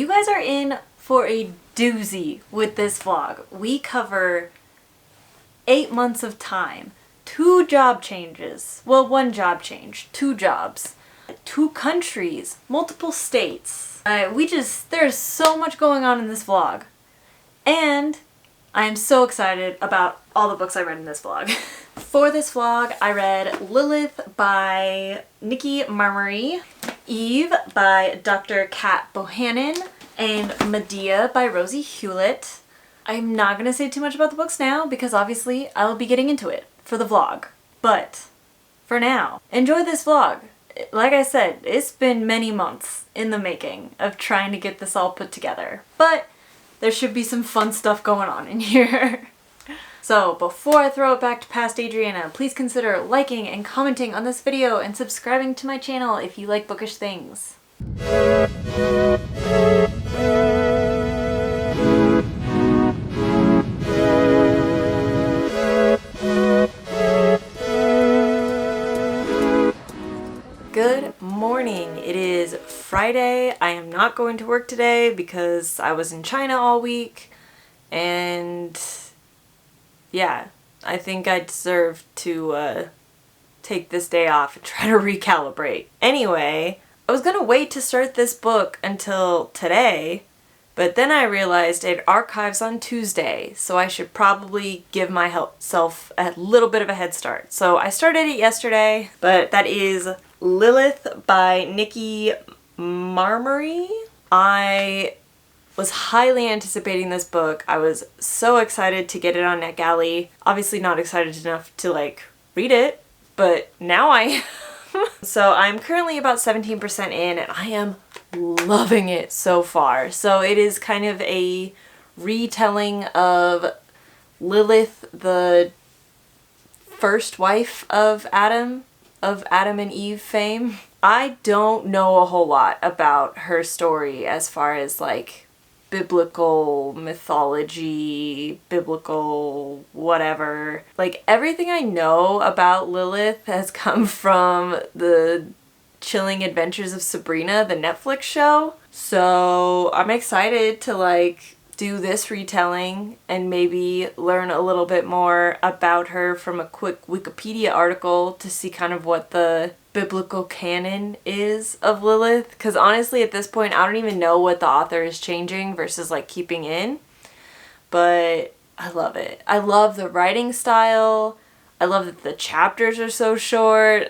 you guys are in for a doozy with this vlog. We cover 8 months of time, 2 job changes, well, 1 job change, 2 jobs, 2 countries, multiple states. There's so much going on in this vlog. And I am so excited about all the books I read in this vlog. For this vlog, I read Lilith by Nikki Marmory, Eve by Dr. Kat Bohannon, and Medea by Rosie Hewlett. I'm not going to say too much about the books now because obviously I'll be getting into it for the vlog. But for now, enjoy this vlog. Like I said, it's been many months in the making of trying to get this all put together. But there should be some fun stuff going on in here. So before I throw it back to past Adriana, please consider liking and commenting on this video and subscribing to my channel if you like bookish things. Good morning. It is Friday. I am not going to work today because I was in China all week, and yeah, I think I deserve to take this day off and try to recalibrate. Anyway, I was gonna wait to start this book until today, but then I realized it archives on Tuesday, so I should probably give myself a little bit of a head start. So I started it yesterday, but that is Lilith by Nikki Marmory. I was highly anticipating this book. I was so excited to get it on NETGALLEY. Obviously not excited enough to read it, but now I am. So I'm currently about 17% in and I am loving it so far. So it is kind of a retelling of Lilith, the first wife of Adam and Eve fame. I don't know a whole lot about her story as far as biblical mythology, biblical whatever. Everything I know about Lilith has come from the Chilling Adventures of Sabrina, the Netflix show. So I'm excited to do this retelling and maybe learn a little bit more about her from a quick Wikipedia article to see kind of what the biblical canon is of Lilith. Because honestly, at this point, I don't even know what the author is changing versus keeping in. But I love it. I love the writing style. I love that the chapters are so short.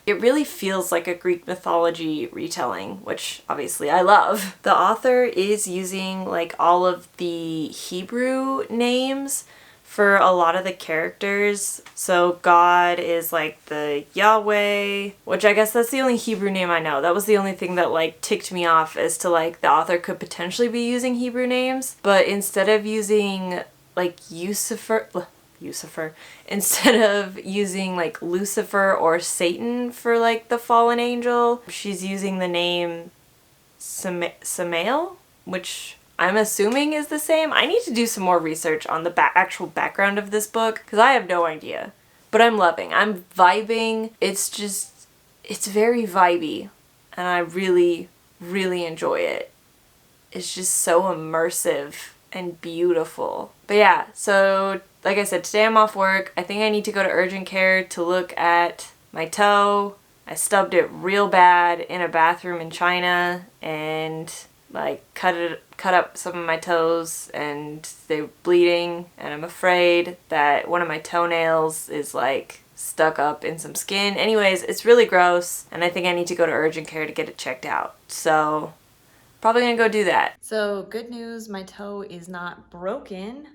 It really feels like a Greek mythology retelling, which obviously I love. The author is using all of the Hebrew names for a lot of the characters. So God is the Yahweh, which I guess that's the only Hebrew name I know. That was the only thing that ticked me off as to the author could potentially be using Hebrew names. But instead of using instead of using Lucifer or Satan for the fallen angel, she's using the name Samael, which I'm assuming is the same. I need to do some more research on the actual background of this book because I have no idea. But I'm loving. I'm vibing. It's very vibey and I really, really enjoy it. It's just so immersive and beautiful. But yeah, so like I said, today I'm off work. I think I need to go to urgent care to look at my toe. I stubbed it real bad in a bathroom in China and cut up some of my toes and they're bleeding, and I'm afraid that one of my toenails is stuck up in some skin. Anyways, it's really gross and I think I need to go to urgent care to get it checked out. So probably gonna go do that. So good news, my toe is not broken.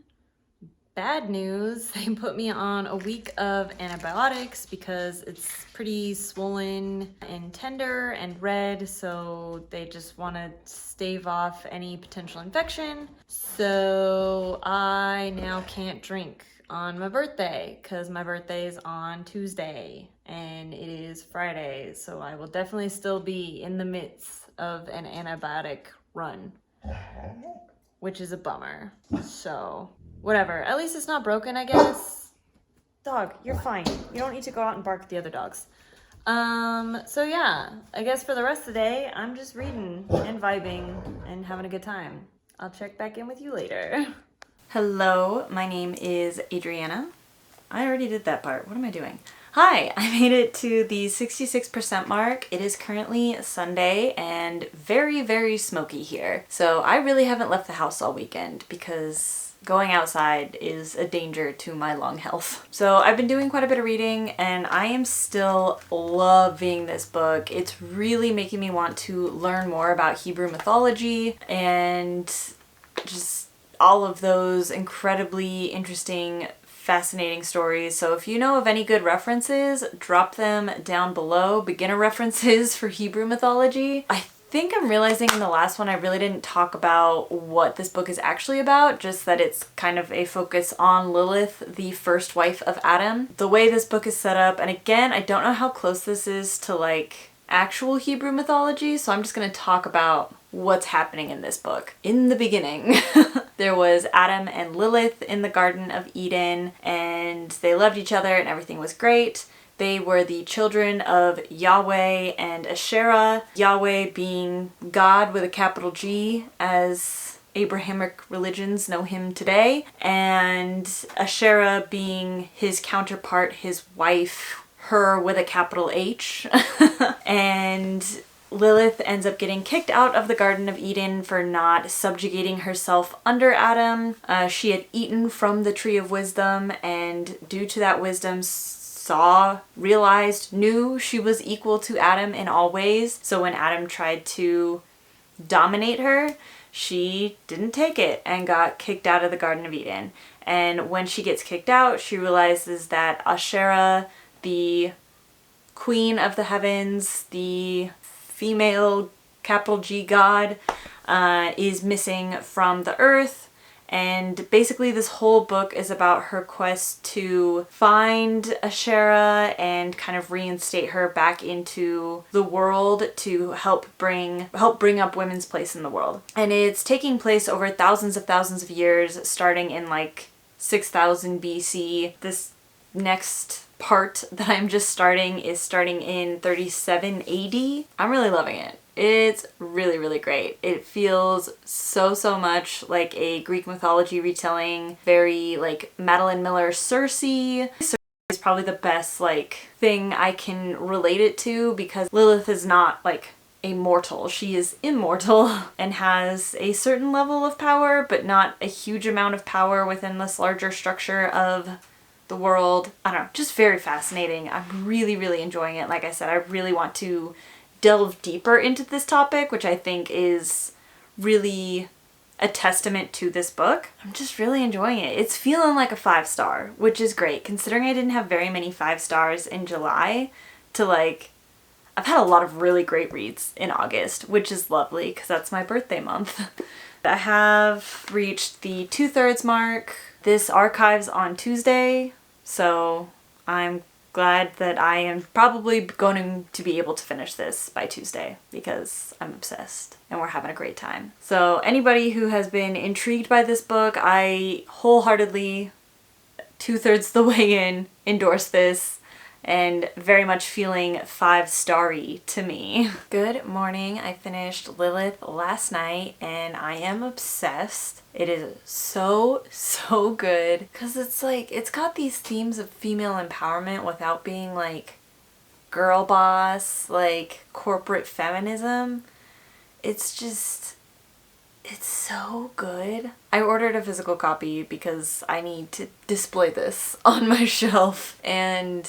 Bad news, they put me on a week of antibiotics because it's pretty swollen and tender and red, so they just want to stave off any potential infection. So I now can't drink on my birthday because my birthday is on Tuesday and it is Friday, so I will definitely still be in the midst of an antibiotic run, which is a bummer. So whatever, at least it's not broken, I guess. Dog, you're fine. You don't need to go out and bark at the other dogs. So yeah, I guess for the rest of the day, I'm just reading and vibing and having a good time. I'll check back in with you later. Hello, my name is Adriana. I already did that part. What am I doing? Hi, I made it to the 66% mark. It is currently Sunday and very, very smoky here. So I really haven't left the house all weekend because going outside is a danger to my lung health. So I've been doing quite a bit of reading and I am still loving this book. It's really making me want to learn more about Hebrew mythology and just all of those incredibly interesting, fascinating stories. So if you know of any good references, drop them down below. Beginner references for Hebrew mythology. I think I'm realizing in the last one I really didn't talk about what this book is actually about, just that it's kind of a focus on Lilith, the first wife of Adam. The way this book is set up, and again, I don't know how close this is to like actual Hebrew mythology, so I'm just going to talk about what's happening in this book. In the beginning, there was Adam and Lilith in the Garden of Eden, and they loved each other and everything was great. They were the children of Yahweh and Asherah, Yahweh being God with a capital G, as Abrahamic religions know him today, and Asherah being his counterpart, his wife, her with a capital H. And Lilith ends up getting kicked out of the Garden of Eden for not subjugating herself under Adam. She had eaten from the Tree of Wisdom, and due to that wisdom, knew she was equal to Adam in all ways. So when Adam tried to dominate her, she didn't take it and got kicked out of the Garden of Eden. And when she gets kicked out, she realizes that Asherah, the queen of the heavens, the female capital G god, is missing from the earth. And basically this whole book is about her quest to find Asherah and kind of reinstate her back into the world to help bring up women's place in the world. And it's taking place over thousands of years, starting in like 6000 BC. This next part that I'm just starting is starting in 37 AD. I'm really loving it. It's really, really great. It feels so much like a Greek mythology retelling, very like Madeline Miller Circe. Circe is probably the best like thing I can relate it to because Lilith is not like a mortal. She is immortal and has a certain level of power, but not a huge amount of power within this larger structure of the world. I don't know, just very fascinating. I'm really, really enjoying it. Like I said, I really want to delve deeper into this topic, which I think is really a testament to this book. I'm just really enjoying it. It's feeling like a 5-star, which is great considering I didn't have very many 5 stars in July to like, I've had a lot of really great reads in August, which is lovely because that's my birthday month. I have reached the 2/3 mark. This archives on Tuesday, so I'm glad that I am probably going to be able to finish this by Tuesday because I'm obsessed and we're having a great time. So anybody who has been intrigued by this book, I wholeheartedly, 2/3 the way in, endorse this and very much feeling 5-starry to me. Good morning. I finished Lilith last night and I am obsessed. It is so good because it's like, it's got these themes of female empowerment without being like girl boss, like corporate feminism. It's just, it's so good. I ordered a physical copy because I need to display this on my shelf and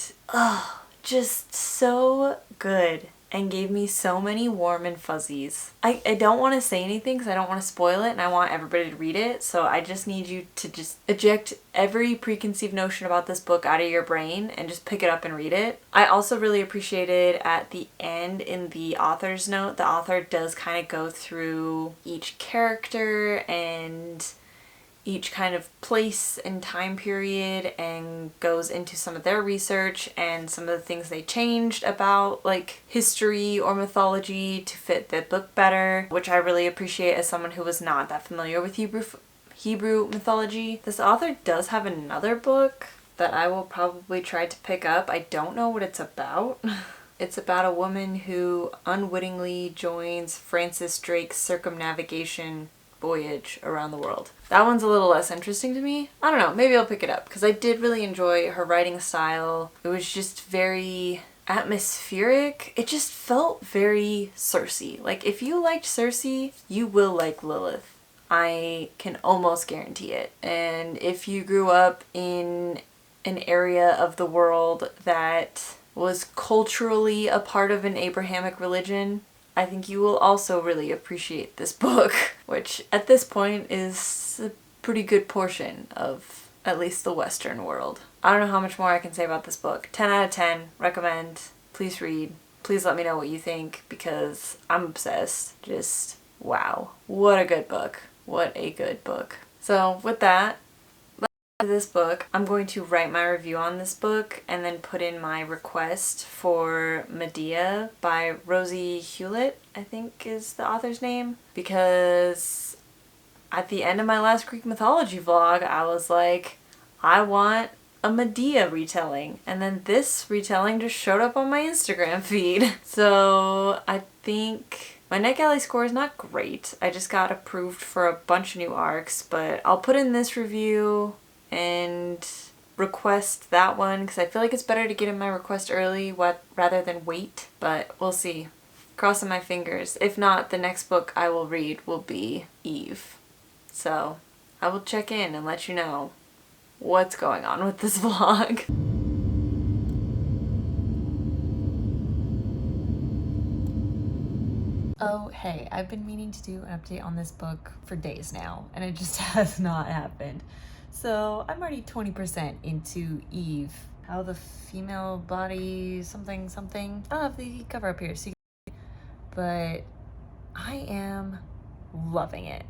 just so good and gave me so many warm and fuzzies. I don't want to say anything because I don't want to spoil it and I want everybody to read it, so I just need you to just eject every preconceived notion about this book out of your brain and just pick it up and read it. I also really appreciated at the end in the author's note, the author does kind of go through each character and each kind of place and time period and goes into some of their research and some of the things they changed about like history or mythology to fit the book better, which I really appreciate as someone who was not that familiar with Hebrew mythology. This author does have another book that I will probably try to pick up. I don't know what it's about. It's about a woman who unwittingly joins Francis Drake's circumnavigation voyage around the world. That one's a little less interesting to me. I don't know, maybe I'll pick it up because I did really enjoy her writing style. It was just very atmospheric. It just felt very Cersei. Like, if you liked Cersei, you will like Lilith. I can almost guarantee it. And if you grew up in an area of the world that was culturally a part of an Abrahamic religion, I think you will also really appreciate this book, which at this point is a pretty good portion of at least the Western world. I don't know how much more I can say about this book. 10 out of 10, recommend, please read. Please let me know what you think because I'm obsessed. Just wow, what a good book. What a good book. So with that, this book, I'm going to write my review on this book and then put in my request for Medea by Rosie Hewlett, I think is the author's name, because at the end of my last Greek mythology vlog, I was like, I want a Medea retelling, and then this retelling just showed up on my Instagram feed. So I think my NetGalley score is not great. I just got approved for a bunch of new arcs, but I'll put in this review and request that one because I feel like it's better to get in my request early rather than wait, but we'll see. Crossing my fingers. If not, the next book I will read will be Eve. So I will check in and let you know what's going on with this vlog. Oh, hey, I've been meaning to do an update on this book for days now, and it just has not happened. So I'm already 20% into Eve. How the female body something. I'll have the cover up here so you can see. But I am loving it.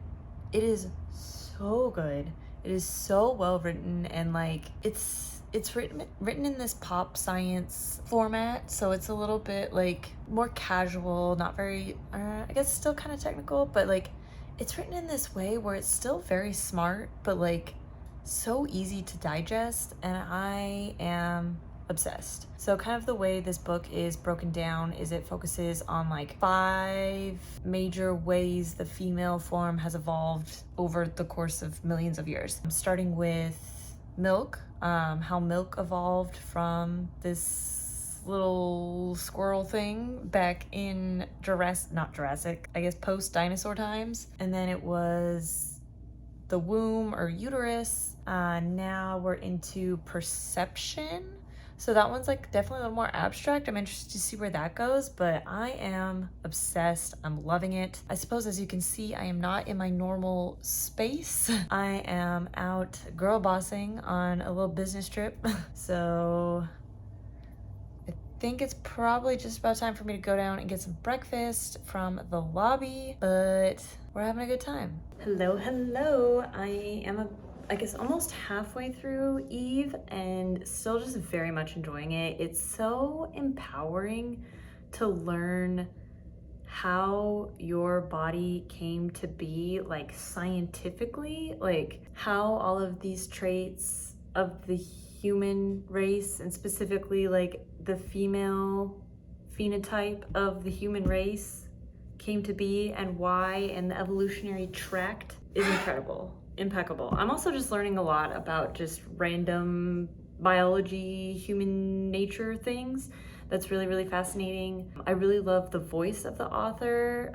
It is so good. It is so well written, and like it's written in this pop science format, so it's a little bit like more casual, not very I guess still kind of technical, but like it's written in this way where it's still very smart but like so easy to digest, and I am obsessed. So kind of the way this book is broken down is it focuses on like 5 major ways the female form has evolved over the course of millions of years. Starting with milk, how milk evolved from this little squirrel thing back in post-dinosaur times. And then it was the womb or uterus. Now we're into perception. So that one's like definitely a little more abstract. I'm interested to see where that goes, but I am obsessed. I'm loving it. I suppose as you can see, I am not in my normal space. I am out girl bossing on a little business trip. So I think it's probably just about time for me to go down and get some breakfast from the lobby, but we're having a good time. Hello. I am I guess almost halfway through Eve and still just very much enjoying it. It's so empowering to learn how your body came to be, like scientifically, like how all of these traits of the human race and specifically like the female phenotype of the human race came to be and why, and the evolutionary tract is impeccable. I'm also just learning a lot about just random biology, human nature things. That's really fascinating. I really love the voice of the author.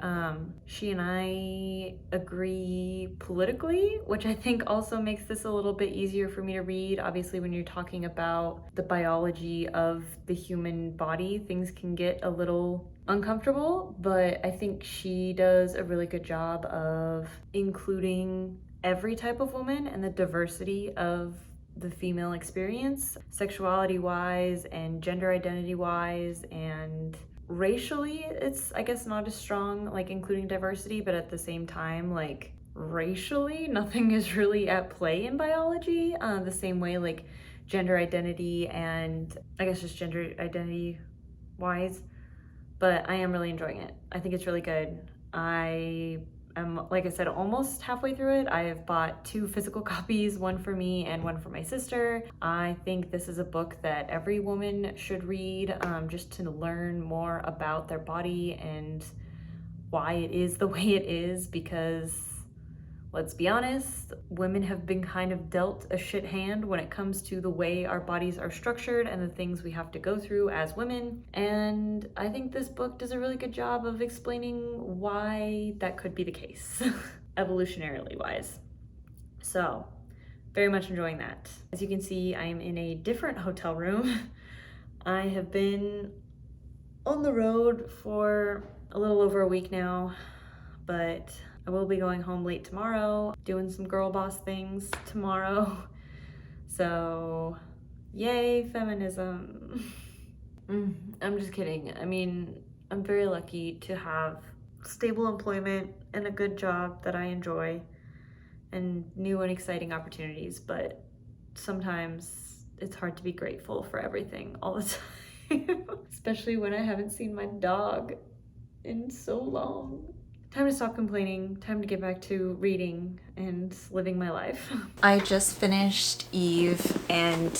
She and I agree politically, which I think also makes this a little bit easier for me to read. Obviously, when you're talking about the biology of the human body, things can get a little uncomfortable, but I think she does a really good job of including every type of woman and the diversity of the female experience, sexuality wise and gender identity wise, and racially it's I guess not as strong, like including diversity, but at the same time like racially nothing is really at play in biology the same way like gender identity and I guess just gender identity wise. But I am really enjoying it. I think it's really good. I I'm, like I said, almost halfway through it. I have bought 2 physical copies, one for me and one for my sister. I think this is a book that every woman should read, just to learn more about their body and why it is the way it is, because let's be honest, women have been kind of dealt a shit hand when it comes to the way our bodies are structured and the things we have to go through as women. And I think this book does a really good job of explaining why that could be the case, evolutionarily wise. So, very much enjoying that. As you can see, I am in a different hotel room. I have been on the road for a little over a week now, but I will be going home late tomorrow, doing some girl boss things tomorrow. So, yay, feminism. I'm just kidding. I mean, I'm very lucky to have stable employment and a good job that I enjoy and new and exciting opportunities, but sometimes it's hard to be grateful for everything all the time, especially when I haven't seen my dog in so long. Time to stop complaining, time to get back to reading and living my life. I just finished Eve, and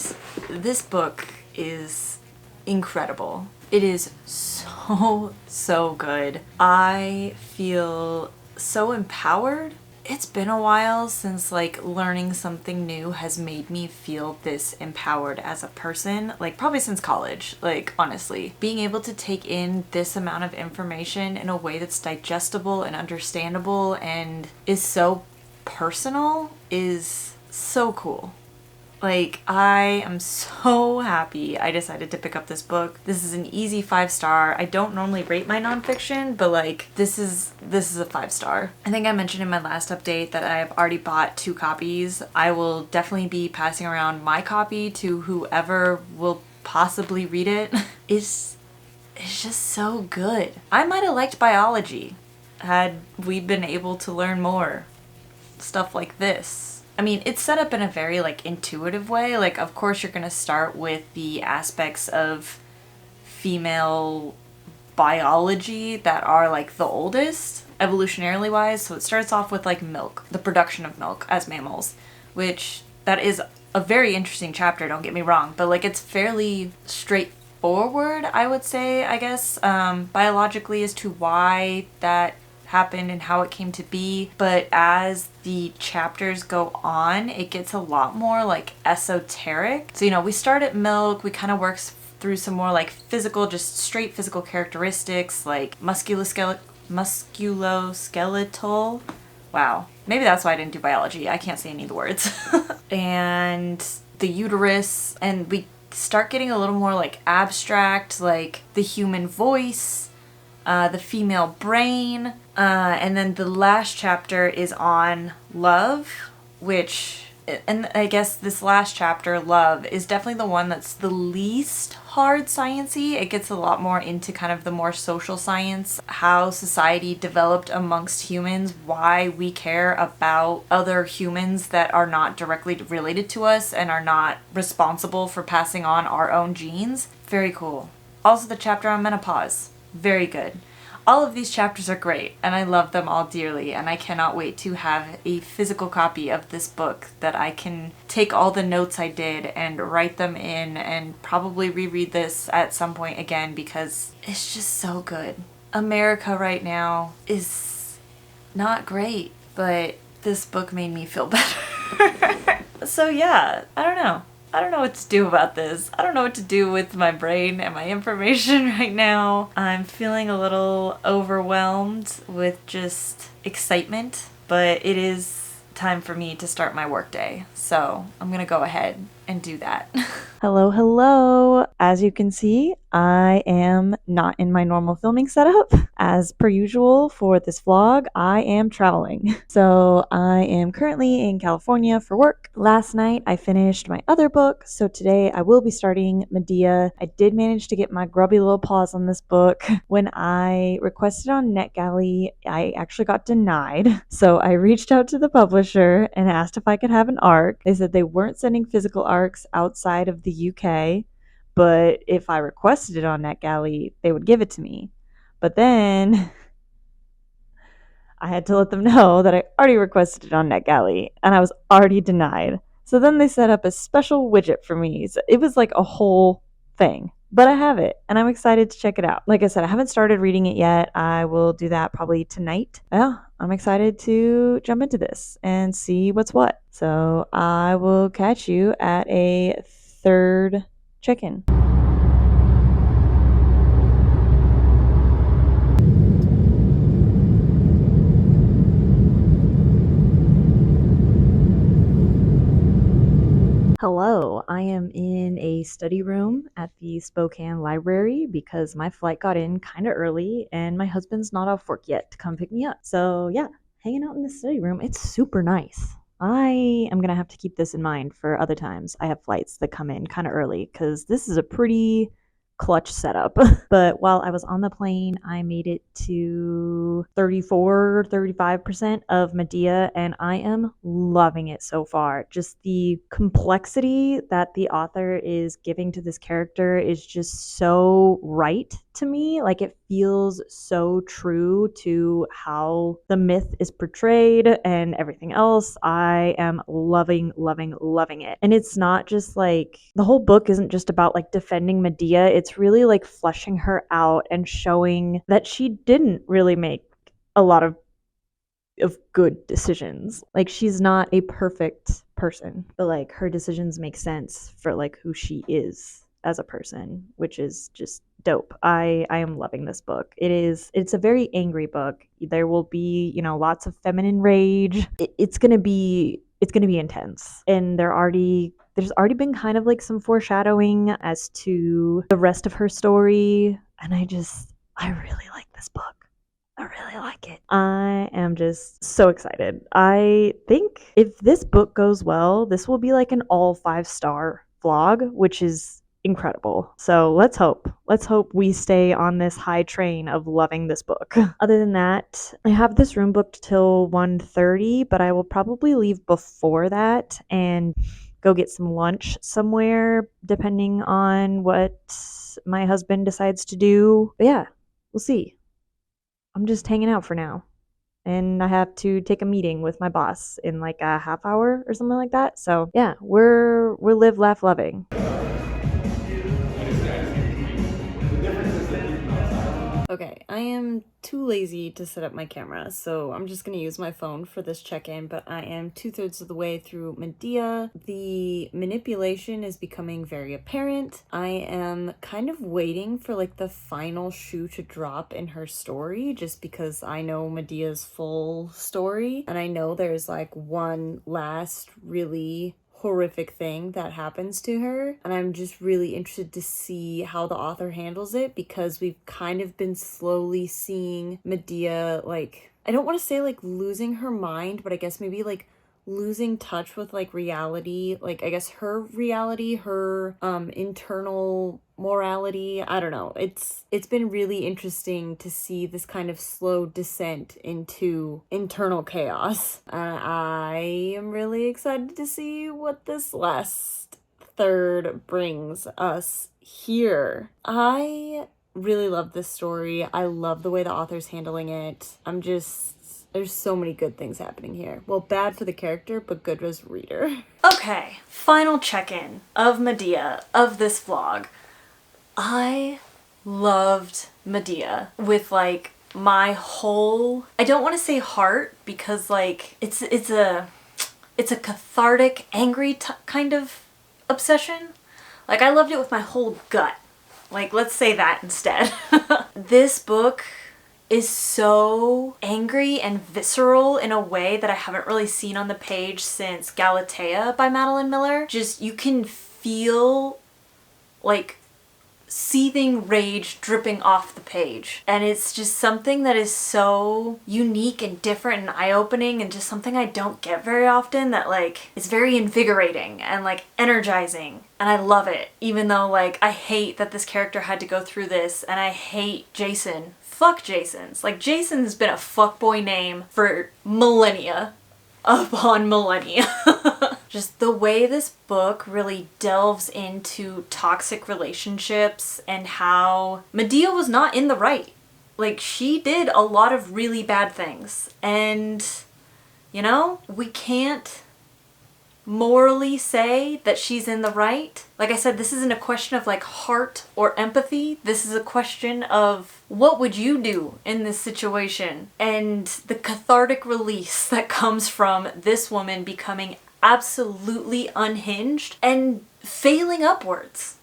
this book is incredible. It is so good. I feel so empowered. It's been a while since like learning something new has made me feel this empowered as a person, like probably since college. Like honestly, being able to take in this amount of information in a way that's digestible and understandable and is so personal is so cool. Like, I am so happy I decided to pick up this book. This is an easy 5-star. I don't normally rate my nonfiction, but like, this is a 5-star. I think I mentioned in my last update that I've already bought 2 copies. I will definitely be passing around my copy to whoever will possibly read it. It's just so good. I might have liked biology had we been able to learn more stuff like this. I mean, it's set up in a very like intuitive way. Like, of course, you're gonna start with the aspects of female biology that are like the oldest, evolutionarily wise. So it starts off with like milk, the production of milk as mammals, which that is a very interesting chapter, don't get me wrong, but like it's fairly straightforward, I would say, I guess, biologically as to why that happened and how it came to be. But as the chapters go on, it gets a lot more like esoteric. So, you know, we start at milk, we kind of work through some more like physical, just straight physical characteristics like musculoskeletal. Wow. Maybe that's why I didn't do biology. I can't say any of the words. And the uterus, and we start getting a little more like abstract, like the human voice, the female brain, and then the last chapter is on love, which, and I guess this last chapter, love, is definitely the one that's the least hard sciencey. It gets a lot more into kind of the more social science, how society developed amongst humans, why we care about other humans that are not directly related to us and are not responsible for passing on our own genes. Very cool. Also the chapter on menopause. Very good. All of these chapters are great, and I love them all dearly, and I cannot wait to have a physical copy of this book that I can take all the notes I did and write them in and probably reread this at some point again because it's just so good. America right now is not great, but this book made me feel better. So yeah, I don't know. I don't know what to do about this. I don't know what to do with my brain and my information right now. I'm feeling a little overwhelmed with just excitement, but it is time for me to start my workday. So I'm gonna go ahead and do that. Hello. As you can see, I am not in my normal filming setup. As per usual for this vlog, I am traveling. So I am currently in California for work. Last night I finished my other book, so today I will be starting Medea. I did manage to get my grubby little paws on this book. When I requested on NETGALLEY, I actually got denied. So I reached out to the publisher and asked if I could have an ARC. They said they weren't sending physical ARCs outside of the UK, but if I requested it on NETGALLEY, they would give it to me. But then I had to let them know that I already requested it on NetGalley and I was already denied. So then they set up a special widget for me. So it was like a whole thing. But I have it and I'm excited to check it out. Like I said, I haven't started reading it yet. I will do that probably tonight. Yeah, I'm excited to jump into this and see what's what. So I will catch you at a third check-in. Hello, I am in a study room at the Spokane Library because my flight got in kind of early and my husband's not off work yet to come pick me up. So, yeah, hanging out in the study room, it's super nice. I am going to have to keep this in mind for other times I have flights that come in kind of early because this is a pretty clutch setup. But while I was on the plane, I made it to 35% of Medea, and I am loving it so far. Just the complexity that the author is giving to this character is just so right to me. Like, it feels so true to how the myth is portrayed and everything else. I am loving, loving, loving it. And it's not just like the whole book isn't just about like defending Medea, it's really like fleshing her out and showing that she didn't really make a lot of good decisions. Like, she's not a perfect person, but like her decisions make sense for like who she is as a person, which is just dope. I am loving this book. It's a very angry book. There will be, lots of feminine rage. It's going to be intense. And there's already been kind of like some foreshadowing as to the rest of her story, and I really like this book. I really like it. I am just so excited. I think if this book goes well, this will be like an all 5-star vlog, which is incredible. So let's hope. Let's hope we stay on this high train of loving this book. Other than that, I have this room booked till 1:30, but I will probably leave before that and go get some lunch somewhere, depending on what my husband decides to do. But yeah, we'll see. I'm just hanging out for now. And I have to take a meeting with my boss in like a half hour or something like that. So yeah, we're live, laugh, loving. Okay, I am too lazy to set up my camera, so I'm just gonna use my phone for this check-in, but I am 2/3 of the way through Medea. The manipulation is becoming very apparent. I am kind of waiting for like the final shoe to drop in her story, just because I know Medea's full story, and I know there's like one last really horrific thing that happens to her, and I'm just really interested to see how the author handles it, because we've kind of been slowly seeing Medea, like, I don't want to say like losing her mind, but I guess maybe like losing touch with like reality, like I guess her reality, her internal morality. I don't know. It's been really interesting to see this kind of slow descent into internal chaos. I am really excited to see what this last third brings us here. I really love this story. I love the way the author's handling it. There's so many good things happening here. Well, bad for the character, but good as reader. Okay, final check-in of Medea, of this vlog. I loved Medea with like my whole, I don't want to say heart, because like it's a cathartic, angry kind of obsession. Like, I loved it with my whole gut. Like, let's say that instead. This book is so angry and visceral in a way that I haven't really seen on the page since Galatea by Madeline Miller. Just, you can feel like seething rage dripping off the page. And it's just something that is so unique and different and eye-opening, and just something I don't get very often, that like is very invigorating and like energizing. And I love it, even though like I hate that this character had to go through this, and I hate Jason. Fuck Jason's. Like, Jason's been a fuckboy name for millennia upon millennia. Just the way this book really delves into toxic relationships and how Medea was not in the right. like, she did a lot of really bad things. And, you know, we can't morally say that she's in the right. Like I said, this isn't a question of like heart or empathy. This is a question of what would you do in this situation, and the cathartic release that comes from this woman becoming absolutely unhinged and failing upwards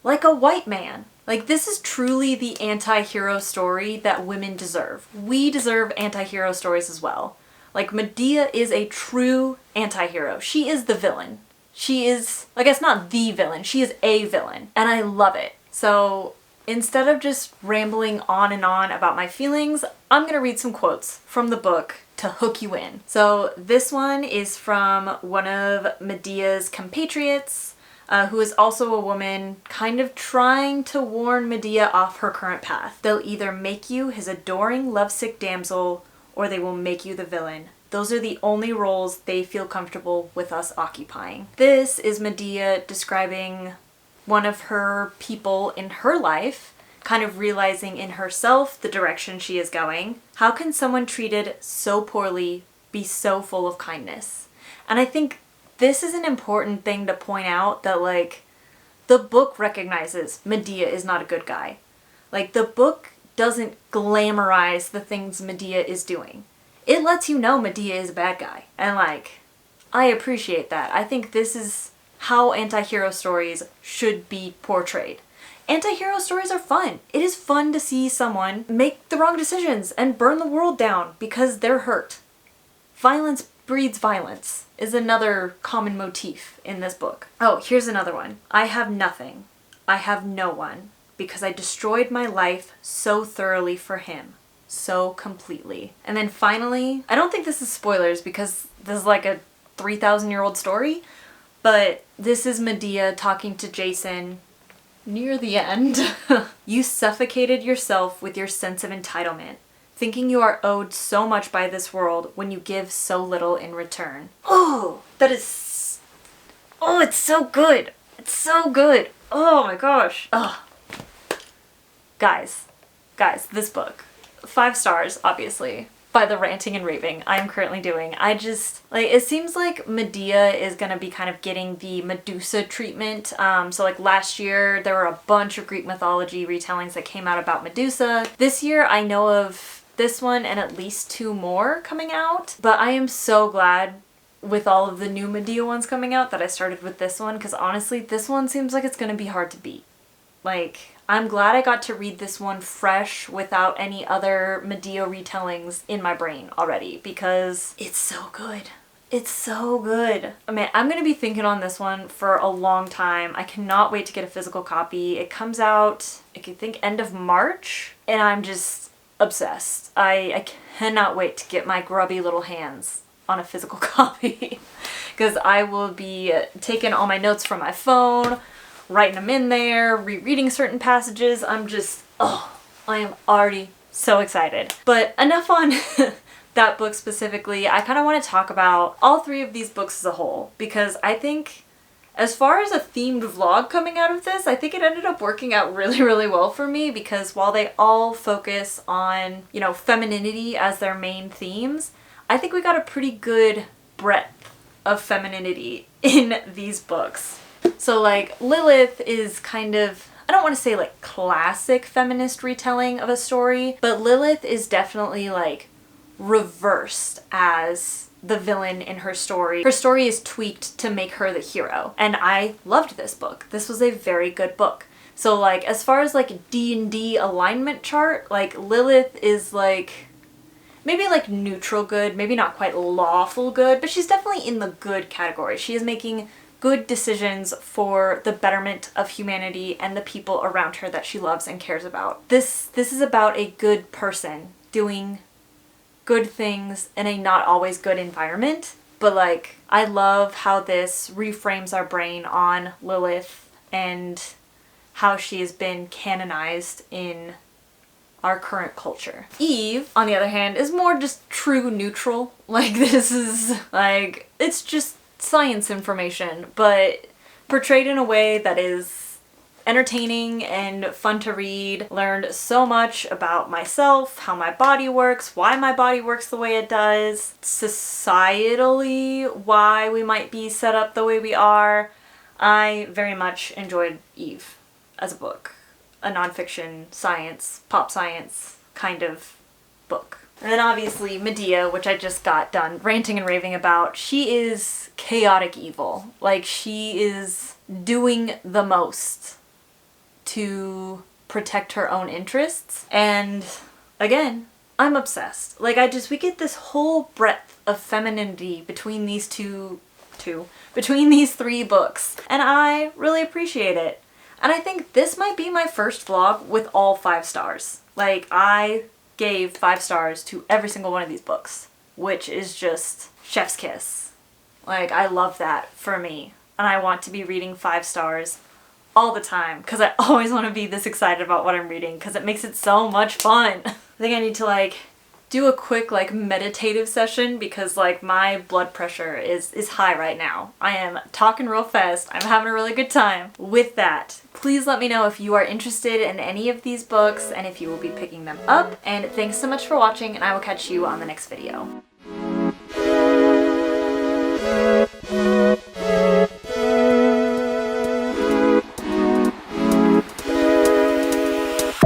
like a white man. Like, this is truly the anti-hero story that women deserve. We deserve anti-hero stories as well. Like, Medea is a true anti-hero. She is the villain. She is, I guess not the villain, she is a villain. And I love it. So instead of just rambling on and on about my feelings, I'm gonna read some quotes from the book to hook you in. So this one is from one of Medea's compatriots, who is also a woman, kind of trying to warn Medea off her current path. They'll either make you his adoring, lovesick damsel, or they will make you the villain. Those are the only roles they feel comfortable with us occupying. This is Medea describing one of her people in her life, kind of realizing in herself the direction she is going. How can someone treated so poorly be so full of kindness? And I think this is an important thing to point out, that like, the book recognizes Medea is not a good guy. Like, the book doesn't glamorize the things Medea is doing. It lets you know Medea is a bad guy. And like, I appreciate that. I think this is how anti-hero stories should be portrayed. Anti-hero stories are fun. It is fun to see someone make the wrong decisions and burn the world down because they're hurt. Violence breeds violence is another common motif in this book. Oh, here's another one. I have nothing. I have no one, because I destroyed my life so thoroughly for him. So completely. And then finally, I don't think this is spoilers because this is like a 3,000-year-old story, but this is Medea talking to Jason near the end. You suffocated yourself with your sense of entitlement, thinking you are owed so much by this world when you give so little in return. Oh, that is... Oh, it's so good. It's so good. Oh my gosh. Oh. Guys, this book. 5 stars, obviously, by the ranting and raving I'm currently doing. I just, like, it seems like Medea is gonna be kind of getting the Medusa treatment. So like last year, there were a bunch of Greek mythology retellings that came out about Medusa. This year, I know of this one and at least 2 more coming out, but I am so glad with all of the new Medea ones coming out that I started with this one, because honestly, this one seems like it's gonna be hard to beat. Like, I'm glad I got to read this one fresh without any other Medea retellings in my brain already, because it's so good. It's so good. I mean, I'm gonna be thinking on this one for a long time. I cannot wait to get a physical copy. It comes out, I think, end of March, and I'm just obsessed. I cannot wait to get my grubby little hands on a physical copy, because I will be taking all my notes from my phone, writing them in there, rereading certain passages. I'm just, oh, I am already so excited. But enough on that book specifically. I kind of want to talk about all 3 of these books as a whole, because I think as far as a themed vlog coming out of this, I think it ended up working out really, really well for me, because while they all focus on, you know, femininity as their main themes, I think we got a pretty good breadth of femininity in these books. So like, Lilith is kind of, I don't want to say like classic feminist retelling of a story, but Lilith is definitely like reversed as the villain in her story. Her story is tweaked to make her the hero. And I loved this book. This was a very good book. So like, as far as like D&D alignment chart, like Lilith is like, maybe like neutral good, maybe not quite lawful good, but she's definitely in the good category. She is making good decisions for the betterment of humanity and the people around her that she loves and cares about. This is about a good person doing good things in a not always good environment. But like, I love how this reframes our brain on Lilith and how she has been canonized in our current culture. Eve, on the other hand, is more just true neutral. Like, this is like, it's just science information, but portrayed in a way that is entertaining and fun to read. Learned so much about myself, how my body works, why my body works the way it does, societally, why we might be set up the way we are. I very much enjoyed Eve as a book. A nonfiction science, pop science kind of book. And then obviously Medea, which I just got done ranting and raving about. She is chaotic evil. Like, she is doing the most to protect her own interests. And again, I'm obsessed. Like, we get this whole breadth of femininity between these between these 3 books. And I really appreciate it. And I think this might be my first vlog with all 5 stars. Like, I gave 5 stars to every single one of these books, which is just chef's kiss. Like, I love that for me. And I want to be reading 5 stars all the time because I always want to be this excited about what I'm reading because it makes it so much fun. I think I need to like do a quick like meditative session because like my blood pressure is high right now. I am talking real fast. I'm having a really good time. With that, please let me know if you are interested in any of these books and if you will be picking them up. And thanks so much for watching, and I will catch you on the next video.